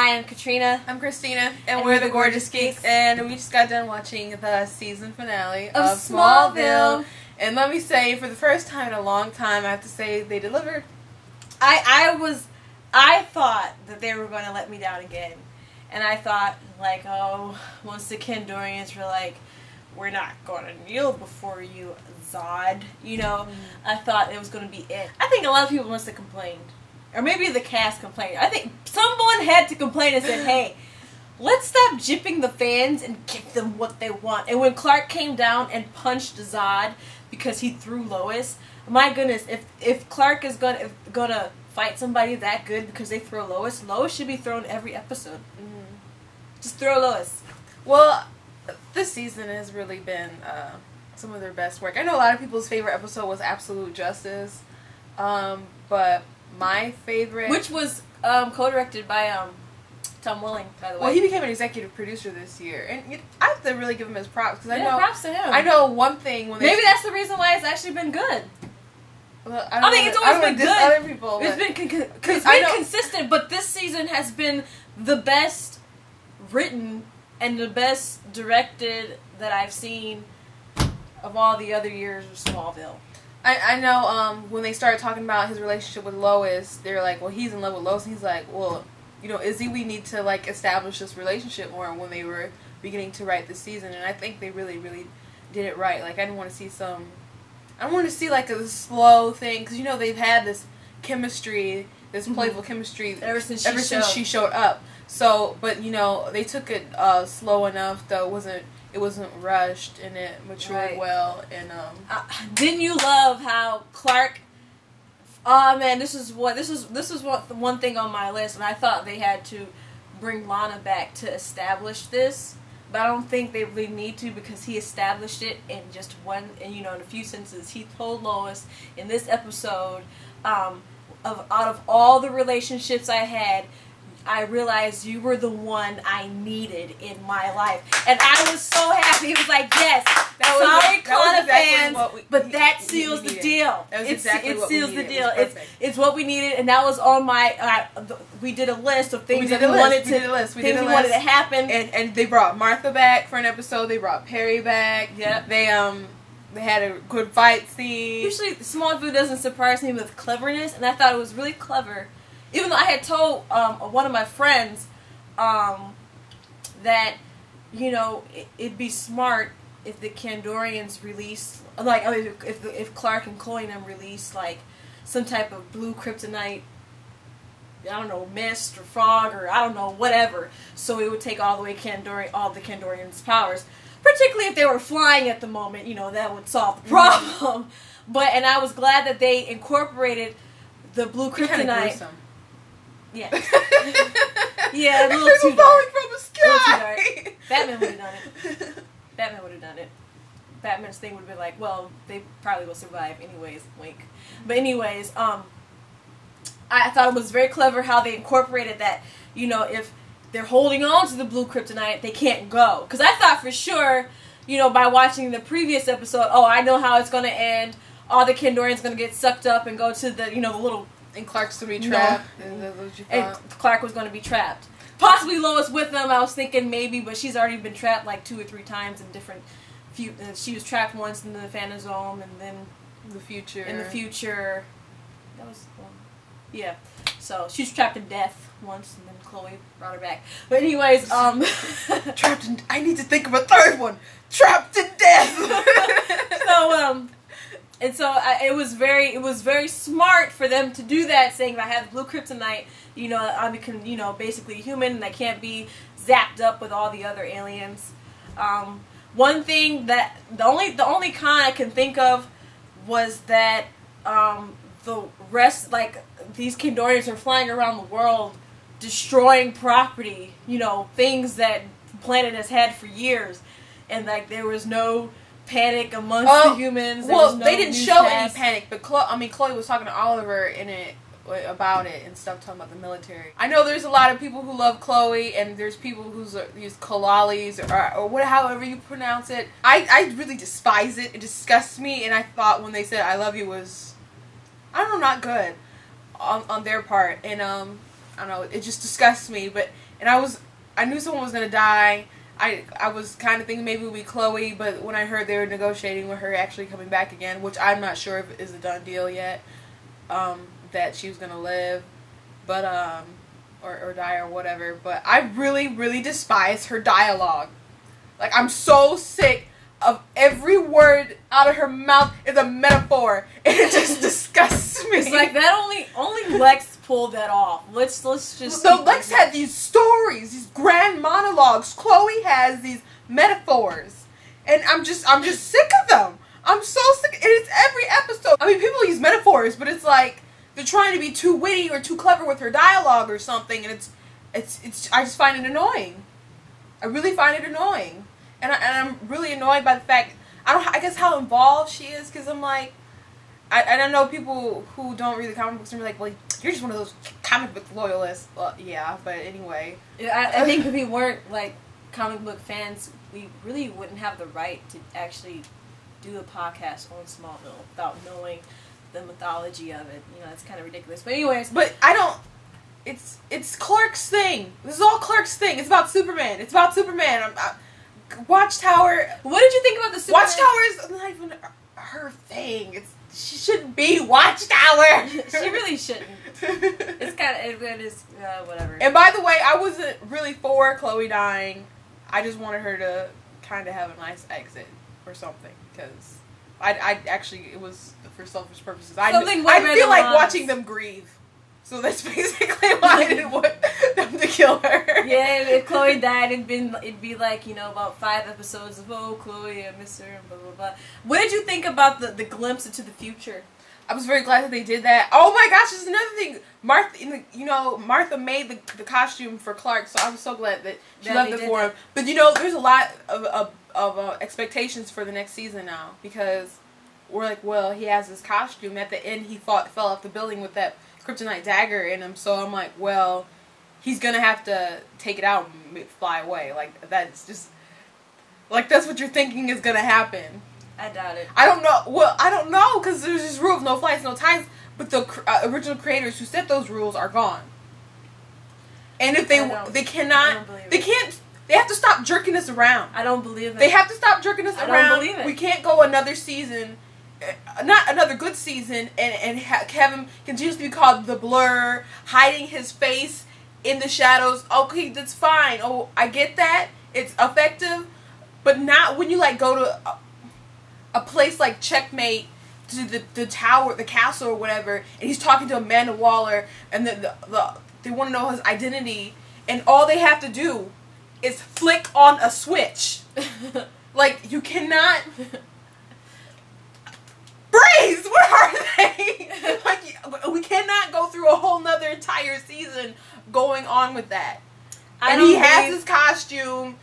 Hi, I'm Katrina. I'm Christina, and we're the Gorgeous Geeks, and we just got done watching the season finale of Smallville. And let me say, for the first time in a long time, I have to say they delivered. I thought that they were going to let me down again, and I thought, like, oh, once the Kandorians were like, we're not going to kneel before you, Zod, you know, I thought it was going to be it. I think a lot of people must have complained. Or maybe the cast complained. I think someone had to complain and said, hey, let's stop gypping the fans and give them what they want. And when Clark came down and punched Zod because he threw Lois, my goodness, if Clark is gonna fight somebody that good because they throw Lois, Lois should be thrown every episode. Just throw Lois. Well, this season has really been some of their best work. I know a lot of people's favorite episode was Absolute Justice, but my favorite... Which was co-directed by Tom Welling, by the way. Well, he became an executive producer this year, and I have to really give him his props, because props to him. I know one thing when maybe that's the reason why it's actually been good. Well, I think it's always been good. Other people, it's been consistent, but this season has been the best written and the best directed that I've seen of all the other years of Smallville. I know when they started talking about his relationship with Lois, they're like, well, he's in love with Lois, and he's like, well, you know, Izzy, we need to, like, establish this relationship more when they were beginning to write this season, and I think they really, really did it right. Like, I didn't want to see like, a slow thing, because, you know, they've had this chemistry, this playful chemistry ever since she showed up. So, but, you know, they took it slow enough, though it wasn't rushed, and it matured well. And didn't you love how Clark? Oh man, this is one thing on my list, and I thought they had to bring Lana back to establish this, but I don't think they really need to, because he established it in just in a few sentences. He told Lois in this episode, out of all the relationships I had, I realized you were the one I needed in my life. And I was so happy. It was like, yes, sorry, Connor fans, but that seals the deal. It seals the deal. It's what we needed, and that was on my, we did a list of things that we wanted to happen. And they brought Martha back for an episode. They brought Perry back. Yep. They had a good fight scene. Usually, Smallville doesn't surprise me with cleverness, and I thought it was really clever. Even though I had told one of my friends that, you know, it'd be smart if the Kandorians released, like, I mean, if Clark and Chloe and them released, like, some type of blue kryptonite, I don't know, mist or fog or I don't know, whatever, so it would take all the Kandorians' powers. Particularly if they were flying at the moment, you know, that would solve the problem. And I was glad that they incorporated the blue kryptonite. Yeah. Yeah, a little too dark. Falling from the sky. Batman would have done it. Batman's thing would have been like, well, they probably will survive anyways, wink. But anyways, I thought it was very clever how they incorporated that, you know, if they're holding on to the blue kryptonite, they can't go. Because I thought for sure, you know, by watching the previous episode, oh, I know how it's going to end. All the Kandorians going to get sucked up and go to the, you know, the little... And Clark's going to be trapped. And Clark was going to be trapped. Possibly Lois with them, I was thinking maybe, but she's already been trapped like 2 or 3 times in different... She was trapped once in the Phantasm, and then... In the future. That was... yeah. So, she was trapped in death once, and then Chloe brought her back. But anyways, Trapped in... I need to think of a third one! Trapped in death! And so it was very smart for them to do that, saying if I have blue kryptonite, you know, I become, you know, basically human, and I can't be zapped up with all the other aliens. One thing that the only con I can think of was that the rest, like, these Kandorians are flying around the world, destroying property, you know, things that the planet has had for years, and like there was no panic amongst the humans. Well, they didn't show any panic, but Chloe was talking to Oliver in it about it and stuff, talking about the military. I know there's a lot of people who love Chloe, and there's people who use Kalalis or however you pronounce it. I really despise it. It disgusts me, and I thought when they said I love you was, I don't know, not good on their part. And I don't know, it just disgusts me. And I knew someone was gonna die. I was kind of thinking maybe it would be Chloe, but when I heard they were negotiating with her actually coming back again, which I'm not sure if is a done deal yet, that she was gonna live, but or die or whatever. But I really, really despise her dialogue. Like, I'm so sick of every word out of her mouth is a metaphor, and it just disgusts me. It's like that only Lex pulled that off. Let's just. So Lex had these stories, these grand monologues. Chloe has these metaphors, and I'm just sick of them. I'm so sick. And it's every episode. I mean, people use metaphors, but it's like they're trying to be too witty or too clever with her dialogue or something, and it's. I just find it annoying. I really find it annoying. And I'm really annoyed by the fact, I guess how involved she is, because I'm like, I don't know, people who don't read the comic books and be like, well, you're just one of those comic book loyalists. Well, yeah, but anyway. Yeah, I think if we weren't, like, comic book fans, we really wouldn't have the right to actually do a podcast on Smallville without knowing the mythology of it. You know, it's kind of ridiculous. But anyways. But I don't, it's Clark's thing. This is all Clark's thing. It's about Superman. It's about Superman. Watchtower. What did you think about the Superman? Watchtower is not even her thing. She shouldn't be Watchtower. She really shouldn't. It's kind of it is whatever. And by the way, I wasn't really for Chloe dying. I just wanted her to kind of have a nice exit or something, because I actually, it was for selfish purposes. I feel like watching them grieve. So that's basically why I didn't want them to kill her. Yeah, if Chloe died, it'd be like, you know, about 5 episodes of, oh, Chloe, I miss her, and blah, blah, blah. What did you think about the glimpse into the future? I was very glad that they did that. Oh my gosh, there's another thing. Martha made the costume for Clark, so I was so glad that she left it for him. But, you know, there's a lot of expectations for the next season now, because we're like, well, he has this costume. At the end, he fell off the building with that kryptonite dagger in him, so I'm like, well, he's gonna have to take it out and fly away. Like, that's just, like, that's what you're thinking is gonna happen. I doubt it. I don't know. Well, I don't know, because there's this rule of no flights, no ties, but the original creators who set those rules are gone. And if they have to stop jerking us around. I don't believe it. They have to stop jerking us around. I don't believe it. We can't go another season, not another good season, and have him continuously be called the Blur, hiding his face in the shadows. Okay, that's fine. Oh, I get that. It's effective, but not when you, like, go to a place like Checkmate, to the tower, the castle or whatever, and he's talking to Amanda Waller, and they want to know his identity, and all they have to do is flick on a switch. Like, you cannot. Breeze, where are they? Like, we cannot go through a whole nother entire season going on with that. And he has his costume.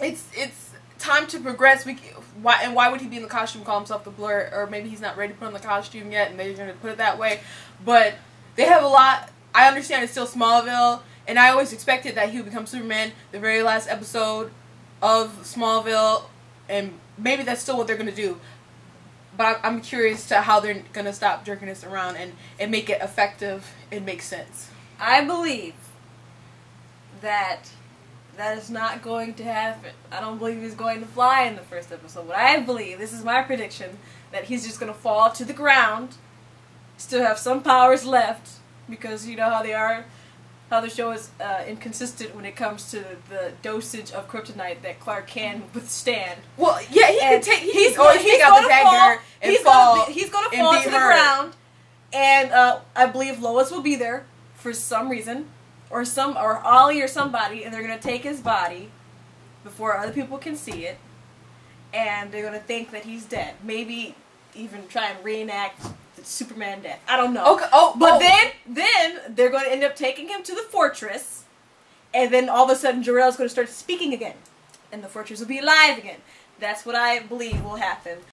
It's time to progress. Why would he be in the costume and call himself the Blur? Or maybe he's not ready to put on the costume yet, and they're going to put it that way. But they have a lot. I understand it's still Smallville, and I always expected that he would become Superman the very last episode of Smallville, and maybe that's still what they're going to do. But I'm curious to how they're going to stop jerking us around and make it effective and make sense. I believe that is not going to happen. I don't believe he's going to fly in the first episode. But I believe, this is my prediction, that he's just going to fall to the ground, still have some powers left, because you know how they are, how the show is inconsistent when it comes to the dosage of kryptonite that Clark can withstand. Well, yeah, he's going to take out the dagger and fall. He's going to fall to the ground, and I believe Lois will be there for some reason, or Ollie or somebody, and they're going to take his body before other people can see it, and they're going to think that he's dead. Maybe even try and reenact the Superman death. I don't know. Okay. Then they're going to end up taking him to the fortress, and then all of a sudden Jor-El's going to start speaking again, and the fortress will be alive again. That's what I believe will happen.